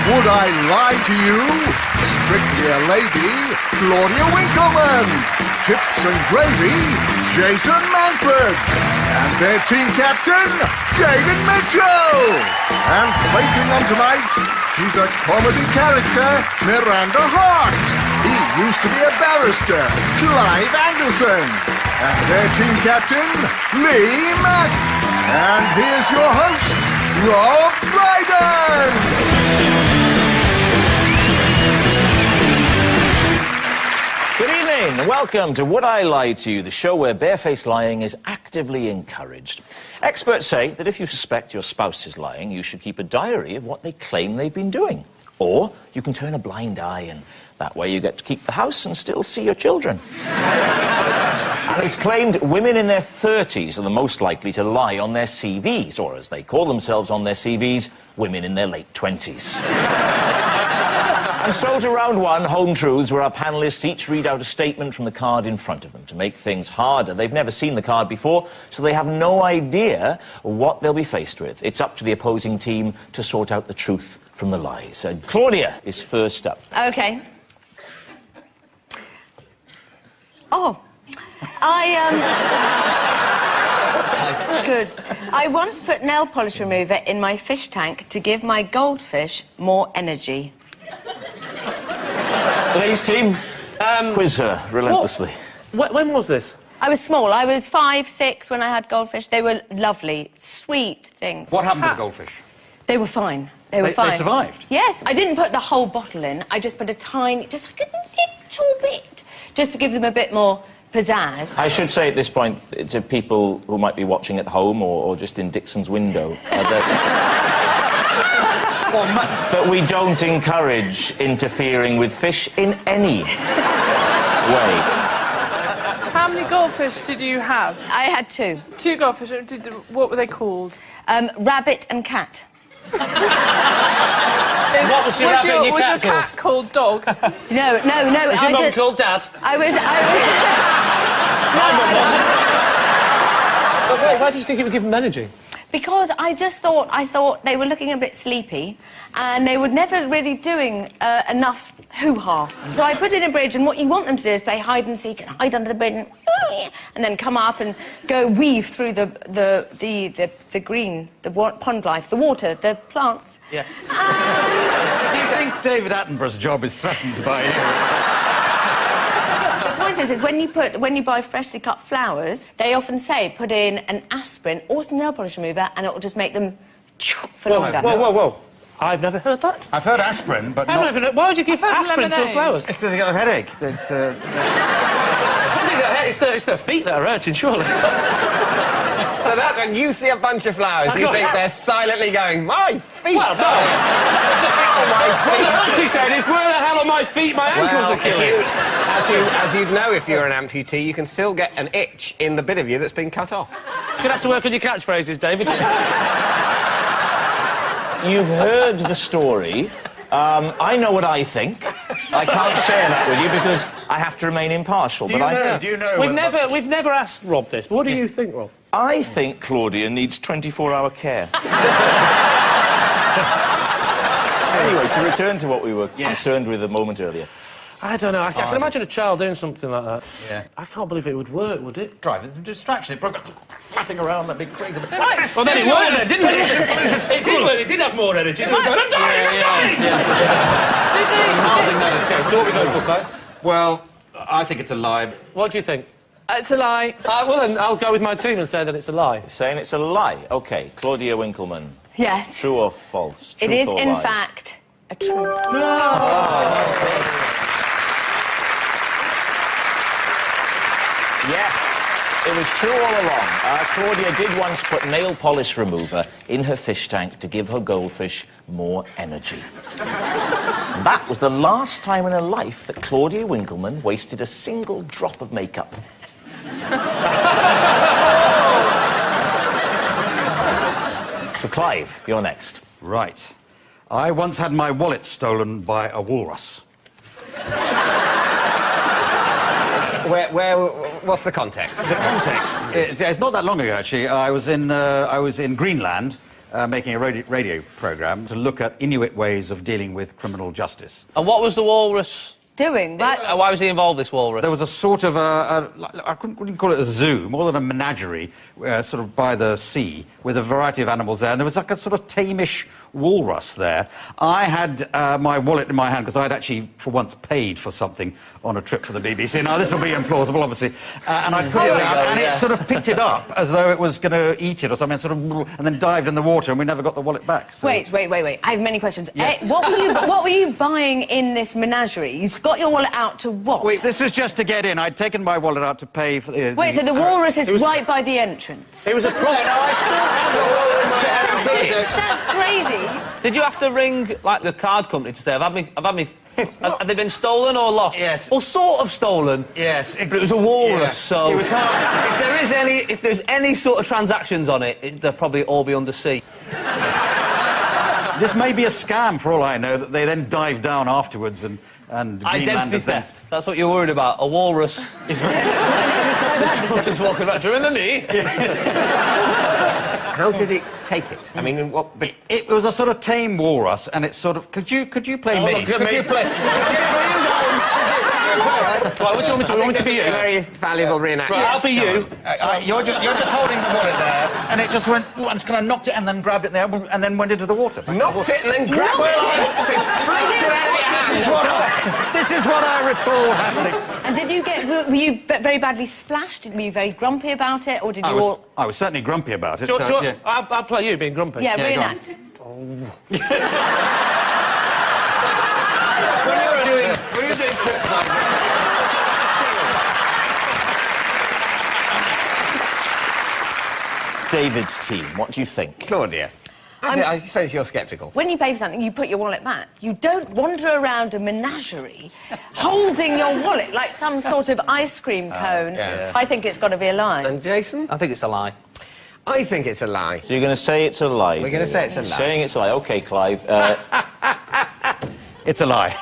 Would I Lie to You? Strictly a Lady, Claudia Winkleman. Chips and Gravy, Jason Manford. And their team captain, David Mitchell. And facing them tonight, she's a comedy character, Miranda Hart. He used to be a barrister, Clive Anderson. And their team captain, Lee Mack. And here's your host, Rob Brydon. Good evening and welcome to Would I Lie to You, the show where barefaced lying is actively encouraged. Experts say that if you suspect your spouse is lying, you should keep a diary of what they claim they've been doing. Or you can turn a blind eye and that way you get to keep the house and still see your children. And it's claimed women in their 30s are the most likely to lie on their CVs, or as they call themselves on their CVs, women in their late 20s. And so to round one, Home Truths, where our panellists each read out a statement from the card in front of them. To make things harder, they've never seen the card before, so they have no idea what they'll be faced with. It's up to the opposing team to sort out the truth from the lies. Claudia is first up. OK. Good. I once put nail polish remover in my fish tank to give my goldfish more energy. Ladies team, quiz her relentlessly. When was this? I was small. I was 5, 6 when I had goldfish. They were lovely, sweet things. What happened to the goldfish? They were fine. They were fine. They survived? Yes. I didn't put the whole bottle in. I just put a tiny, just like a little bit, just to give them a bit more pizzazz. I should say at this point to people who might be watching at home or just in Dixon's window that we don't encourage interfering with fish in any way. How many goldfish did you have? I had 2. 2 goldfish. What were they called? Rabbit and cat. What was your rabbit and your cat cat called Dog? No. Was your mum called Dad? Why did you think it would give them energy? Because I thought they were looking a bit sleepy and they were never really doing enough hoo-ha. So I put it in a bridge, and what you want them to do is play hide and seek and hide under the bridge and then come up and go weave through the green, the pond life, the water, the plants. Yes. Do you think David Attenborough's job is threatened by you? The point is when you buy freshly cut flowers, they often say put in an aspirin or some nail polish remover and it will just make them for longer. Whoa. I've never heard that. I've heard aspirin, but not... Why would you give aspirin to flowers? It's because they got a headache. I don't think it's their feet that are hurting, surely. So that's when you see a bunch of flowers, you think they're silently going, my feet! Well, no. What she said is, where the hell are my feet? My ankles are killing. As you'd know if you're an amputee, you can still get an itch in the bit of you that's been cut off. You're going to have to work on your catchphrases, David. You've heard the story. I know what I think. I can't share that with you because I have to remain impartial. Do you know? We've never asked Rob this, but what do you think, Rob? I think Claudia needs 24-hour care. Anyway, to return to what we were concerned with a moment earlier. I don't know. I can imagine a child doing something like that. Yeah. I can't believe it would work, would it? Drive it distraction. It broke flapping around that big crazy... Well, then it worked, then, didn't it? It did work. It did have more energy. Did Yeah. So what we go for, though? Well, I think it's a lie. What do you think? It's a lie. Well, then I'll go with my team and say that it's a lie. Saying it's a lie. OK, Claudia Winkleman. Yes. True or false? It is, in lie? fact, a truth. Yes, it was true all along. Claudia did once put nail polish remover in her fish tank to give her goldfish more energy. That was the last time in her life that Claudia Winkleman wasted a single drop of makeup. So, Clive, you're next. Right. I once had my wallet stolen by a walrus. What's the context? The context? It's not that long ago, actually. I was in Greenland, making a radio programme to look at Inuit ways of dealing with criminal justice. And what was the walrus doing? why was he involved, this walrus? There was a sort of I wouldn't call it a zoo, more than a menagerie, sort of by the sea, with a variety of animals there, and there was like a sort of tamish walrus there. I had my wallet in my hand, because I'd actually, for once, paid for something on a trip for the BBC. Now, this will be implausible, obviously. And I put it down, and it sort of picked it up, as though it was going to eat it or something, sort of, and then dived in the water, and we never got the wallet back. So. Wait. I have many questions. Yes. What were you buying in this menagerie? You've got your wallet out to what? Wait, this is just to get in. I'd taken my wallet out to pay for the... Wait, so the walrus is right by the entrance? It was a prop. That's crazy. Did you have to ring, like, the card company to say, Have they been stolen or lost? Yes. Well, sort of stolen. Yes. But it was a walrus, so... It was hard. If there's any sort of transactions on it, they'll probably all be undersea. This may be a scam, for all I know, that they then dive down afterwards and Identity theft. That's what you're worried about. A walrus is just walking around. Do you remember me? How did it take it? I mean, what... It was a sort of tame walrus, and it's sort of... Could you play me? Look, could you play... Right, what do you want me to... want me to be you? Very valuable reenactment. Right, I'll be you. You're just holding the wallet there, and it just went... and just kind of knocked it and then grabbed it there, and then went into the water. Knocked it and then grabbed it. So flicked it out of your hands. This is what I recall happening. And were you very badly splashed? Were you very grumpy about it, or did you all... I was certainly grumpy about it. Yeah. I'll play you being grumpy. Yeah, Yeah, reenact. What are you doing? What are you doing to... David's team, what do you think? Claudia, I sense you're sceptical. When you pay for something, you put your wallet back. You don't wander around a menagerie holding your wallet like some sort of ice cream cone. Yeah. I think it's got to be a lie. And Jason? I think it's a lie. I think it's a lie. So you're going to say it's a lie? We're going to say it's a lie. Saying it's a lie. OK, Clive. It's a lie.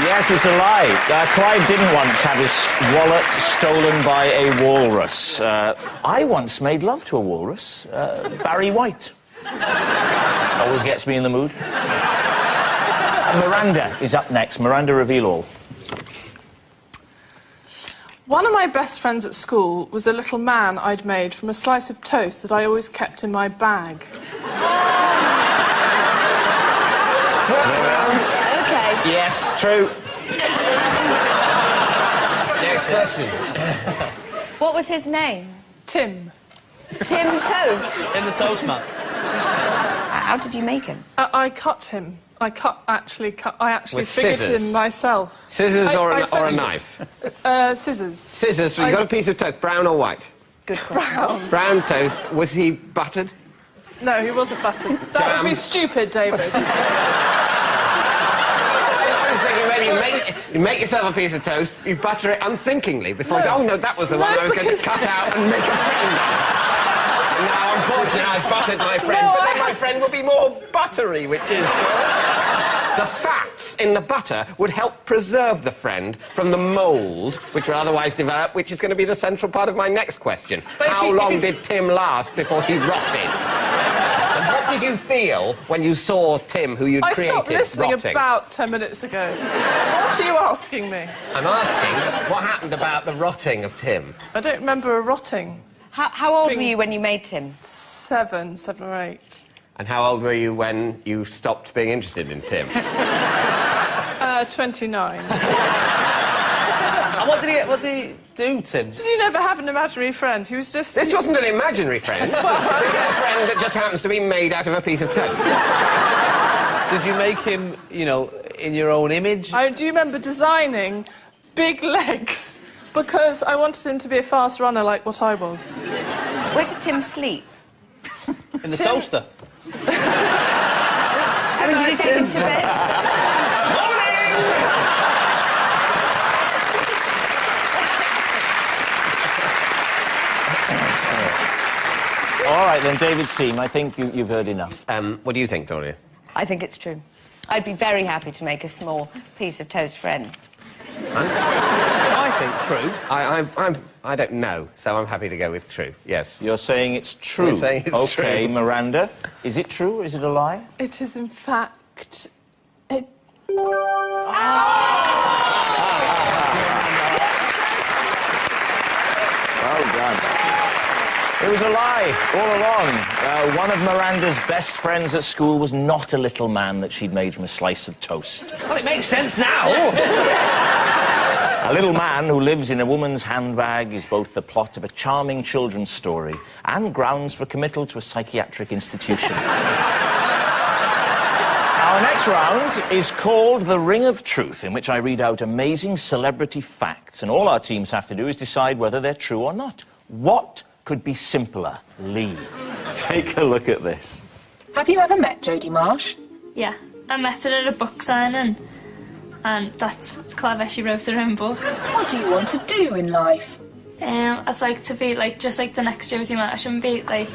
Yes, it's a lie. Clive didn't once have his wallet stolen by a walrus. I once made love to a walrus, Barry White. Always gets me in the mood. Miranda is up next. Miranda, reveal all. One of my best friends at school was a little man I'd made from a slice of toast that I always kept in my bag. OK. Yes, true. Next question. What was his name? Tim. Tim Toast. In the toast, man. How did you make him? I cut him. I actually With figured scissors? him myself. Scissors or a essentially- knife? Scissors. Scissors, so you got a piece of toast, brown or white? Good question. Brown toast. Was he buttered? No, he wasn't buttered. That would be stupid, David. You make yourself a piece of toast, you butter it unthinkingly before you say, oh no, that was the one I was going to cut out and make a friend of. Now, unfortunately, I've buttered my friend, but then my friend will be more buttery, which is good. The fats in the butter would help preserve the friend from the mould, which will otherwise develop, which is going to be the central part of my next question. How long did Tim last before he rotted? And what did you feel when you saw Tim, who you'd created, I stopped listening rotting? about 10 minutes ago. What are you asking me? I'm asking what happened about the rotting of Tim. I don't remember a rotting. How old were you when you made Tim? 7 or 8. And how old were you when you stopped being interested in Tim? 29. And what did he do, Tim? Did you never have an imaginary friend? He was just... This wasn't an imaginary friend. This is a friend that just happens to be made out of a piece of toast. Did you make him, you know, in your own image? Do you remember designing big legs? Because I wanted him to be a fast runner like what I was. Where did Tim sleep? In the toaster? I mean, did you take him to bed? All right, then, David's team, I think you've heard enough. What do you think, Claudia? I think it's true. I'd be very happy to make a small piece of toast friend. I think true. I don't know, so I'm happy to go with true, yes. You're saying it's true? I'm saying it's true. OK, Miranda, is it true or is it a lie? It is, in fact... It... Well done. It was a lie all along. One of Miranda's best friends at school was not a little man that she'd made from a slice of toast. Well, it makes sense now. A little man who lives in a woman's handbag is both the plot of a charming children's story and grounds for committal to a psychiatric institution. Our next round is called The Ring of Truth, in which I read out amazing celebrity facts, and all our teams have to do is decide whether they're true or not. What could be simpler? Lee, take a look at this. Have you ever met Jodie Marsh? Yeah, I met her at a book signing, and that's clever, she wrote her own book. What do you want to do in life? I'd like to be, like, just like the next Jodie Marsh and be, like,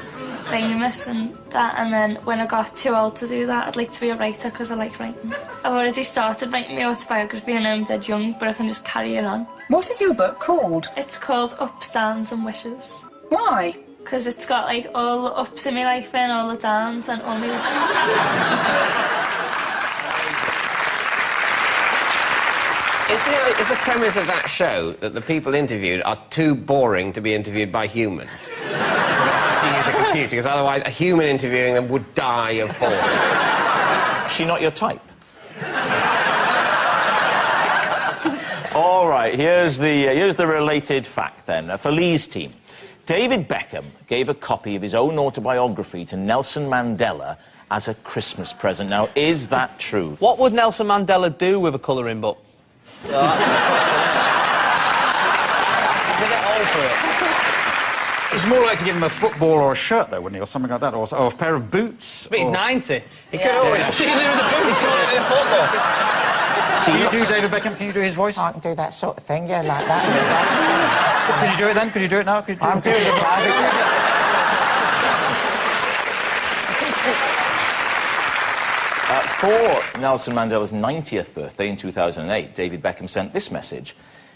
famous and that, and then when I got too old to do that, I'd like to be a writer because I like writing. I've already started writing my autobiography and I'm dead young, but I can just carry it on. What is your book called? It's called Ups, Downs and Wishes. Why? Because it's got, like, all the ups in my life and all the downs and all my wishes. Is the premise of that show that the people interviewed are too boring to be interviewed by humans? So they have to use a computer, because otherwise a human interviewing them would die of boredom. Is she not your type? All right, here's the related fact, then. For Lee's team, David Beckham gave a copy of his own autobiography to Nelson Mandela as a Christmas present. Now, is that true? What would Nelson Mandela do with a colouring book? They get old for it. It's more like to give him a football or a shirt, though, wouldn't he? Or something like that. Or a pair of boots. But he's 90. He could always... What's he going to do with the boots? With a football? Can you do David Beckham? Can you do his voice? I can do that sort of thing, yeah, like that. Could you do it then? Could you do it now? Could you do I'm doing it now. For Nelson Mandela's 90th birthday in 2008, David Beckham sent this message.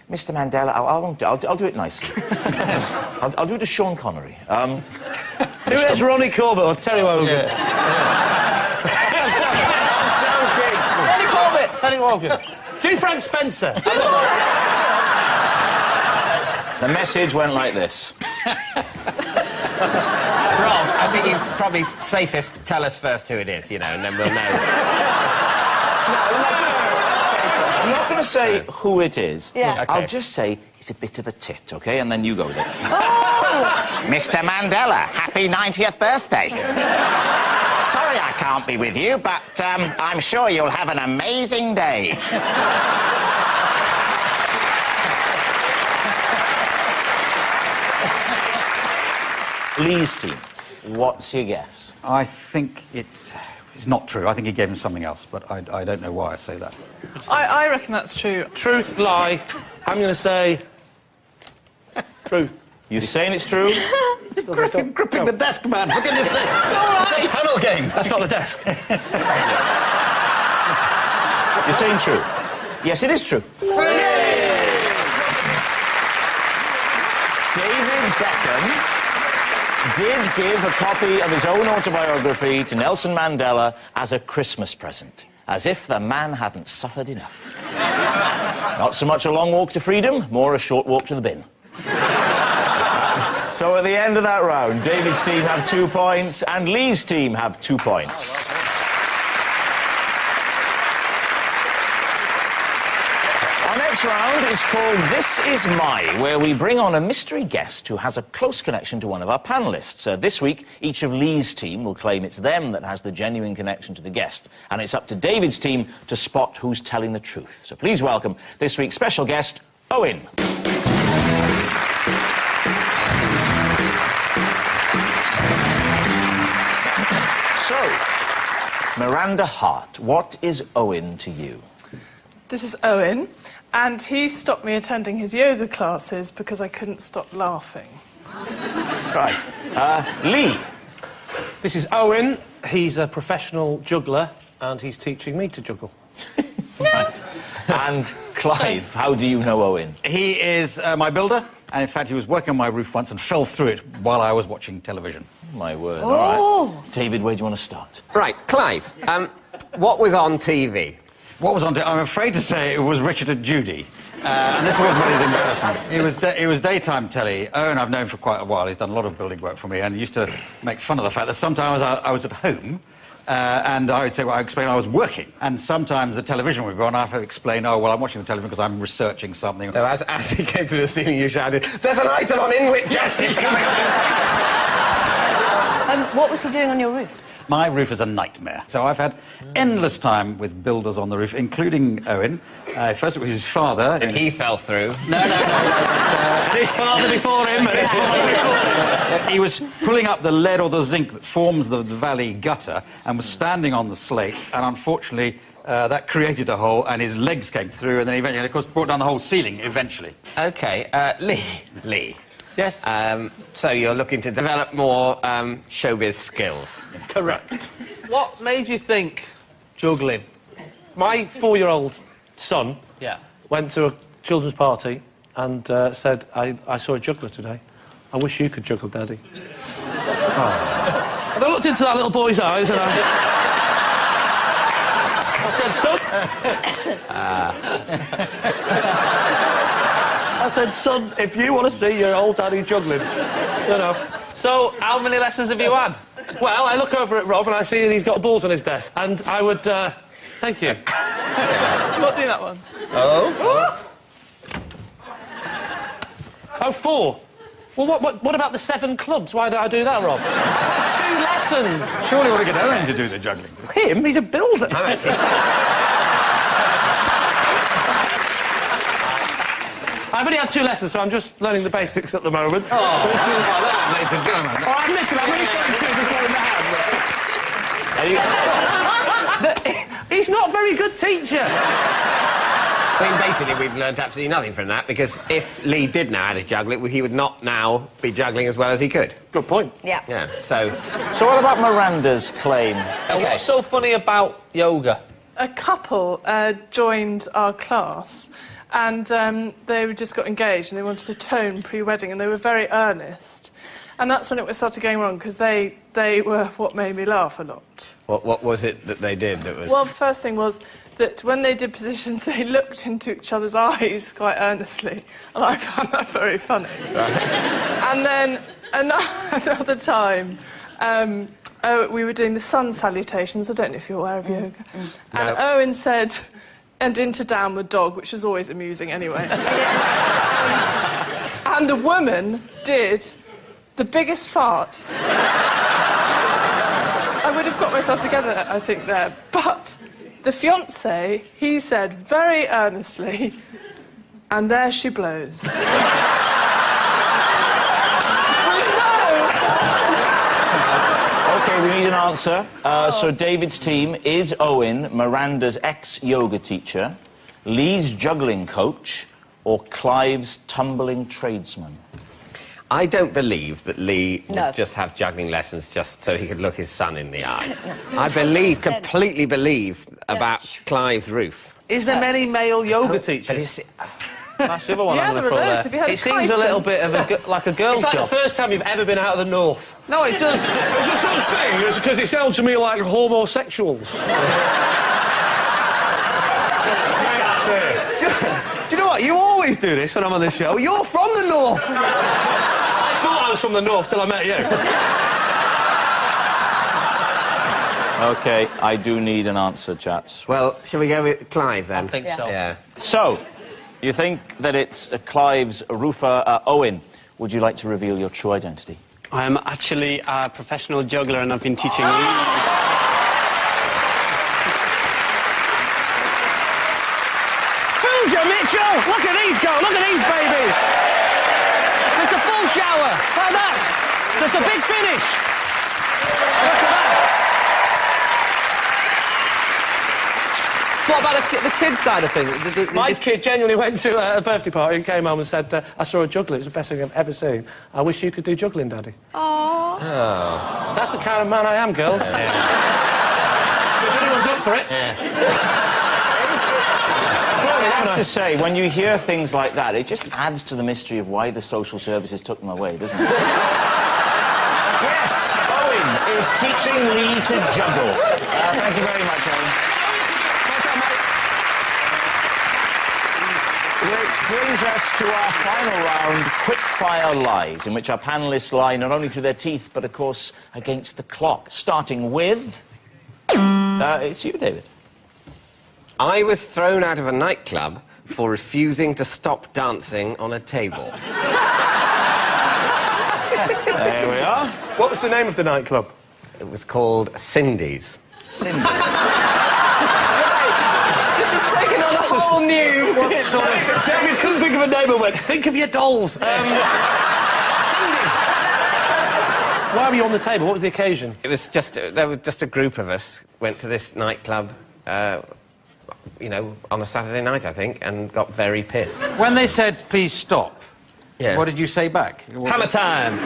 Mr. Mandela, I'll do it nicely. I'll do it to Sean Connery. Do it as Ronnie Corbett or Terry Wogan. Yeah. Ronnie Corbett, Terry Wogan. Do Frank Spencer. The message went like this. Rob, I think you probably safest tell us first who it is, you know, and then we'll know. I'm not going to say who it is. Yeah. Okay. I'll just say he's a bit of a tit, OK? And then you go with it. Mr. Mandela, happy 90th birthday. Sorry I can't be with you, but I'm sure you'll have an amazing day. Lee's team, what's your guess? I think it's not true. I think he gave him something else, but I don't know why I say that. I reckon that's true. Truth, lie. I'm going to say... truth. You're saying it's true? Gripping the desk, man. For goodness sake. It's all right. It's a panel game. That's not the desk. You're saying true? Yes, it is true. David Beckham did give a copy of his own autobiography to Nelson Mandela as a Christmas present, as if the man hadn't suffered enough. Not so much a long walk to freedom, more a short walk to the bin. So at the end of that round, David's team have 2 points and Lee's team have 2 points. Our next round is called This Is My, where we bring on a mystery guest who has a close connection to one of our panellists. This week, each of Lee's team will claim it's them that has the genuine connection to the guest, and it's up to David's team to spot who's telling the truth. So please welcome this week's special guest, Owen. So, Miranda Hart, what is Owen to you? This is Owen, and he stopped me attending his yoga classes because I couldn't stop laughing. Right. Lee. This is Owen. He's a professional juggler, and he's teaching me to juggle. Right. And Clive, how do you know Owen? He is my builder, and in fact, he was working on my roof once and fell through it while I was watching television. My word, Oh. all right. David, where do you want to start? Right, Clive, what was on TV? What was on? I'm afraid to say it was Richard and Judy. And this was what he did in person. It was daytime telly. Owen I've known for quite a while. He's done a lot of building work for me, and he used to make fun of the fact that sometimes I was at home, and I would say, well, I explain I was working. And sometimes the television would go on, I have to explain, oh, well, I'm watching the television because I'm researching something. So as he came through the ceiling, you shouted, "There's an item on Inwit Justice coming up!" What was he doing on your roof? My roof is a nightmare. So I've had endless time with builders on the roof, including Owen. First it was his father. And he fell through. No. And his father before him, and his father before him. He was pulling up the lead or the zinc that forms the valley gutter and was standing on the slates, and unfortunately that created a hole, and his legs came through, and then eventually, of course, brought down the whole ceiling eventually. OK, Lee. Yes? So you're looking to develop more showbiz skills? Correct. What made you think juggling? My 4-year-old son went to a children's party and said, I saw a juggler today. I wish you could juggle, Daddy. Oh. And I looked into that little boy's eyes and I said, son... I said, son, if you want to see your old daddy juggling, you know. So, how many lessons have you had? Well, I look over at Rob and I see that he's got balls on his desk. And I would, thank you. Not doing that one. Oh? Oh, 4. Well, what about the 7 clubs? Why did I do that, Rob? I've had 2 lessons. Surely you ought to get Owen to do the juggling. Him? He's a builder. I've only had 2 lessons, so I'm just learning the basics at the moment. Oh, it seems like that, ladies and gentlemen. Oh, I admit it, I'm really going to just learn the hand. He's not a very good teacher. I mean, basically, we've learnt absolutely nothing from that, because if Lee did know how to juggle it, he would not now be juggling as well as he could. Good point. Yeah. Yeah, so what about Miranda's claim? Okay. What's so funny about yoga? A couple joined our class, and they just got engaged and they wanted to tone pre-wedding, and they were very earnest. And that's when it started going wrong, because they were what made me laugh a lot. what was it that they did that was... Well, the first thing was that when they did positions, they looked into each other's eyes quite earnestly, and I found that very funny. And then another time, we were doing the sun salutations. I don't know if you're aware of yoga. And Owen said, "And into downward dog," which was always amusing anyway. And the woman did the biggest fart. I would have got myself together, I think, there. But the fiancé, he said very earnestly, "And there she blows." OK, we need an answer. So David's team is Owen, Miranda's ex-yoga teacher, Lee's juggling coach, or Clive's tumbling tradesman? I don't believe that Lee would just have juggling lessons just so he could look his son in the eye. I completely believe about Clive's roof. Is there many male yoga teachers? That's the other one I'm going to throw there. It seems a little bit of like a girl's job. It's like the first time you've ever been out of the north. No, it does. Is there such thing? It's because it sounds to me like homosexuals. Do you know what? You always do this when I'm on the show. You're from the north. I thought I was from the north till I met you. OK, I do need an answer, chaps. Well, shall we go with Clive, then? I think so. Yeah. So, you think that it's Clive's roofer, Owen. Would you like to reveal your true identity? I'm actually a professional juggler and I've been teaching Lee. Mitchell! Look at these go! Look at these babies! There's the full shower! Like that! There's the big finish! Look at that! What about the kids' side of things? My kid genuinely went to a birthday party and came home and said, I saw a juggler, it was the best thing I've ever seen. I wish you could do juggling, Daddy. Aww. Oh. That's the kind of man I am, girls. Yeah. So if anyone's up for it... Yeah. have to say, when you hear things like that, it just adds to the mystery of why the social services took them away, doesn't it? Yes, Owen is teaching Lee to juggle. Thank you very much, Owen. Which brings us to our final round, quick-fire lies, in which our panellists lie not only through their teeth, but, of course, against the clock. Starting with... it's you, David. I was thrown out of a nightclub for refusing to stop dancing on a table. There we are. What was the name of the nightclub? It was called Cindy's. Cindy. This has taken on a whole new... What sort of... David couldn't think of a name and went, think of your dolls. Cindy's. Why were you on the table? What was the occasion? It was just... there were just a group of us went to this nightclub, you know, on a Saturday night, I think, and got very pissed. When they said, please stop, yeah. What did you say back? Hammer time.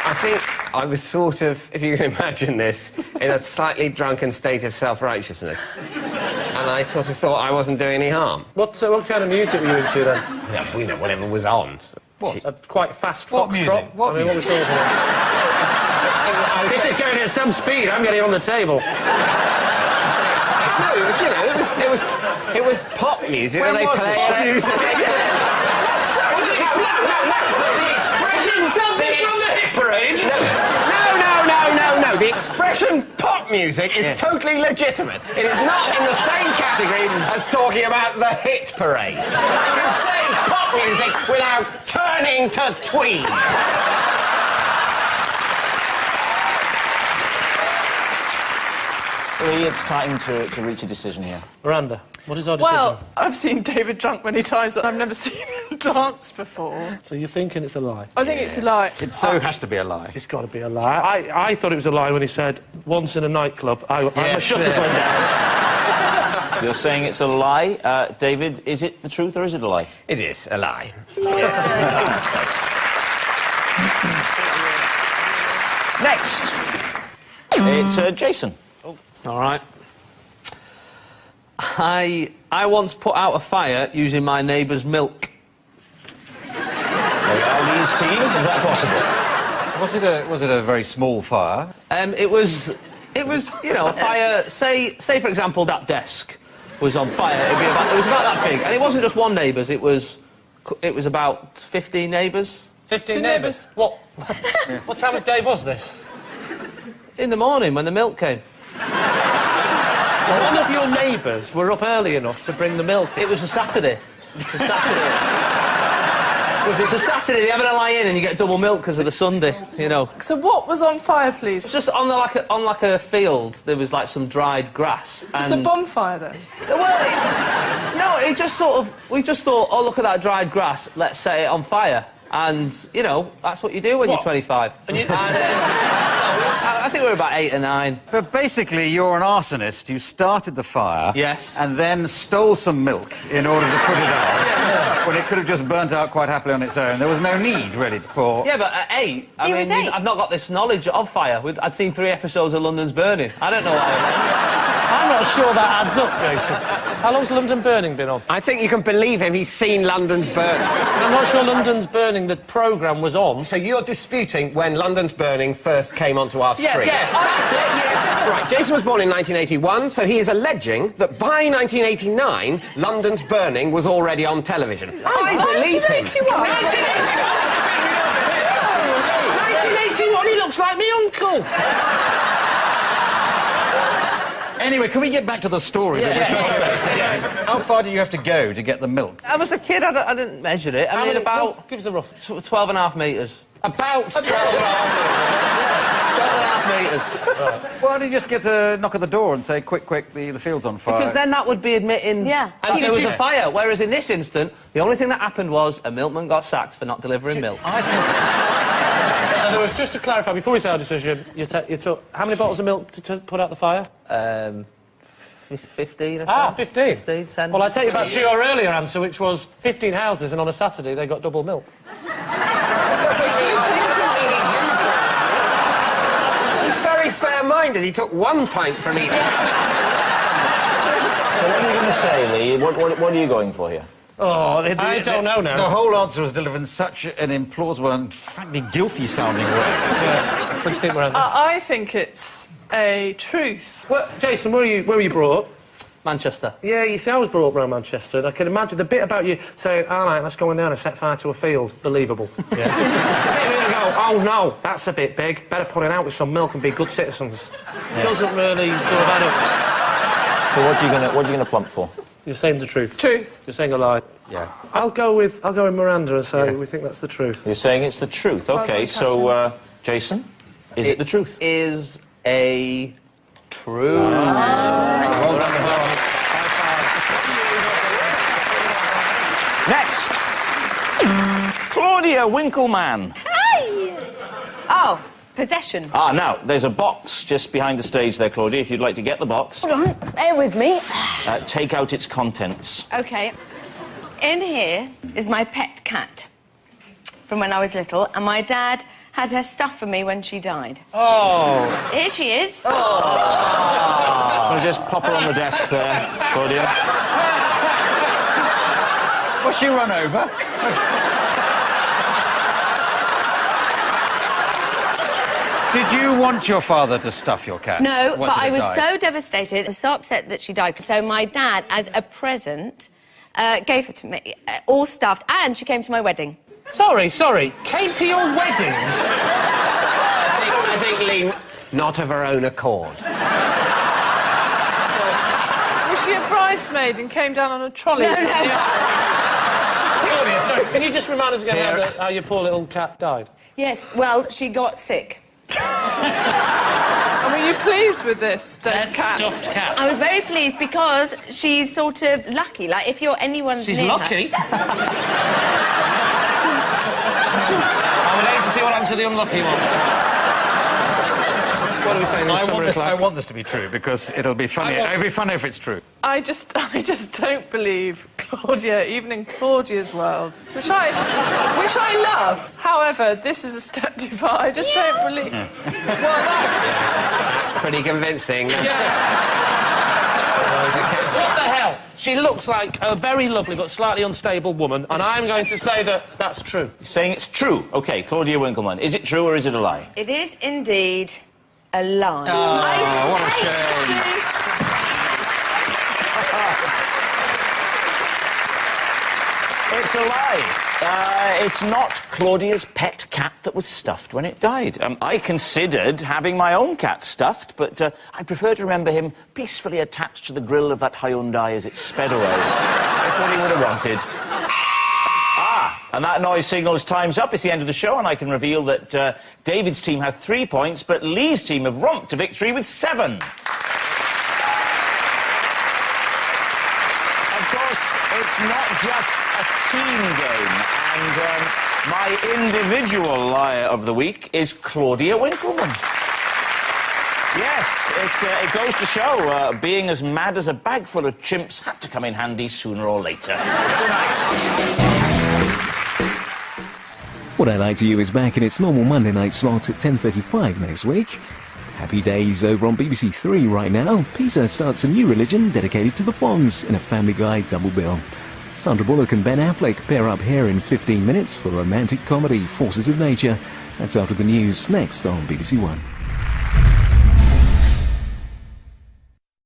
I think I was sort of, if you can imagine this, in a slightly drunken state of self-righteousness. And I sort of thought I wasn't doing any harm. What kind of music were you into then? Yeah, you know, whatever was on. What? A quite fast What foxtrot? music? What What was talking about? This is going at some speed. I'm getting on the table. No, it was, you know, it was pop music. When they was play pop music? No. The expression pop music is totally legitimate. It is not in the same category as talking about the hit parade. You can say pop music without turning to tweed. Lee, it's time to reach a decision here. Miranda, what is our decision? Well, I've seen David drunk many times, and I've never seen him dance before. So you're thinking it's a lie? I think it's a lie. It so has to be a lie. It's got to be a lie. I thought it was a lie when he said, once in a nightclub, my shutters went down. You're saying it's a lie. David, is it the truth or is it a lie? It is a lie. Next, it's Jason. All right. I once put out a fire using my neighbour's milk. There we are, Lee's team. Is that possible? Was it a very small fire? It was, you know, a fire. Say for example, that desk was on fire. It was about that big, and it wasn't just one neighbour's. It was about 15 neighbours. 15 neighbours. What? What time of day was this? In the morning when the milk came. One of your neighbours were up early enough to bring the milk. It was a Saturday. It's a Saturday, they having a lie-in and you get double milk because of the Sunday, you know. So what was on fire, please? It's just on like a field, there was like some dried grass. Just a bonfire, then? Well, we just thought, oh, look at that dried grass, let's set it on fire. And, you know, that's what you do when you're 25. And I think we were about 8 or 9. But basically, you're an arsonist who started the fire... Yes. ...and then stole some milk in order to put it out, when it could have just burnt out quite happily on its own. There was no need, really, to pour... Yeah, but at 8, I mean, 8. I've not got this knowledge of fire. I'd seen 3 episodes of London's Burning. I don't know why... I'm not sure that adds up, Jason. How long's London Burning been on? I think you can believe him. He's seen London's Burning. I'm not sure London's Burning, the programme, was on. So you're disputing when London's Burning first came onto our screen? Yes, that's it, yes. Right, Jason was born in 1981, so he is alleging that by 1989, London's Burning was already on television. I believe him. 1981, he looks like me uncle. Anyway, can we get back to the story? How far do you have to go to get the milk? I was a kid, I didn't measure it. I mean, about... Give us a rough... 12 and a half metres. About 12 and a half metres. Right. Why don't you just get a knock at the door and say, quick, the field's on fire? Because then that would be admitting that there was a fire. Whereas in this instant, the only thing that happened was a milkman got sacked for not delivering milk. So there was, just to clarify, before we say our decision, you took how many bottles of milk to put out the fire? 15 or so. 15? 15, 10. Well, I take you back to your earlier answer, which was 15 houses, and on a Saturday they got double milk. It's very minded. He took 1 pint from each house. So what are you going to say, Lee? What are you going for here? Oh, I don't know now. The whole answer was delivered in such an implausible and frankly guilty-sounding way. Yeah. What do you think, Miranda? I think it's a truth. Well, Jason, where were you brought up? Manchester. Yeah, you see, I was brought up around Manchester, and I can imagine the bit about you saying, all right, let's go in there and set fire to a field. Believable. Yeah. Then you go, oh, no, that's a bit big. Better put it out with some milk and be good citizens. Yeah. Doesn't really sort of add up. So what are you gonna plump for? You're saying the truth. Truth. You're saying a lie. Yeah. I'll go with Miranda and say we think that's the truth. You're saying it's the truth. OK, so, Jason, is it the truth? Is a true. Next, Claudia Winkleman. Hey! Oh, possession. Ah, now, there's a box just behind the stage there, Claudia, if you'd like to get the box. Hold on, bear with me. Take out its contents. OK. In here is my pet cat from when I was little, and my dad had her stuff for me when she died. Oh. Here she is. Oh. I'll just pop her on the desk there, Claudia. Was she run over? Did you want your father to stuff your cat? No, but I was died? so devastated, I was so upset that she died. So my dad, as a present, gave her to me, all stuffed, and she came to my wedding. Sorry. Came to your wedding? I think Lee, not of her own accord. Was she a bridesmaid and came down on a trolley? No. Claudia, sorry, can you just remind us again how your poor little cat died? Yes, well, she got sick. And were you pleased with this dead cat? Stuffed cat. I was very pleased because she's sort of lucky. Like, if you're anyone's She's near lucky? her... I would hate to see what happened to the unlucky one. What are we saying? I want this to be true because it'll be funny. It'll be funny if it's true. I just don't believe Claudia, even in Claudia's world, which I love. However, this is a step too far. I just don't believe. Well, that's pretty convincing. What the hell? She looks like a very lovely but slightly unstable woman, and I'm going to say that that's true. You're saying it's true? OK, Claudia Winkleman, is it true or is it a lie? It is indeed a lie. Oh, what a shame. It's a lie. It's not Claudia's pet cat that was stuffed when it died. I considered having my own cat stuffed, but I prefer to remember him peacefully attached to the grille of that Hyundai as it sped away. That's what he would have wanted. And that noise signals time's up. It's the end of the show, and I can reveal that David's team have 3 points, but Lee's team have romped to victory with 7. Of course, it's not just a team game, and my individual liar of the week is Claudia Winkleman. Yes, it goes to show being as mad as a bag full of chimps had to come in handy sooner or later. Good night. What I Lie to You is back in its normal Monday night slot at 10:35 next week. Happy Days over on BBC 3 right now. Peter starts a new religion dedicated to the Fonz in a Family Guy double bill. Sandra Bullock and Ben Affleck pair up here in 15 minutes for romantic comedy Forces of Nature. That's after the news next on BBC One.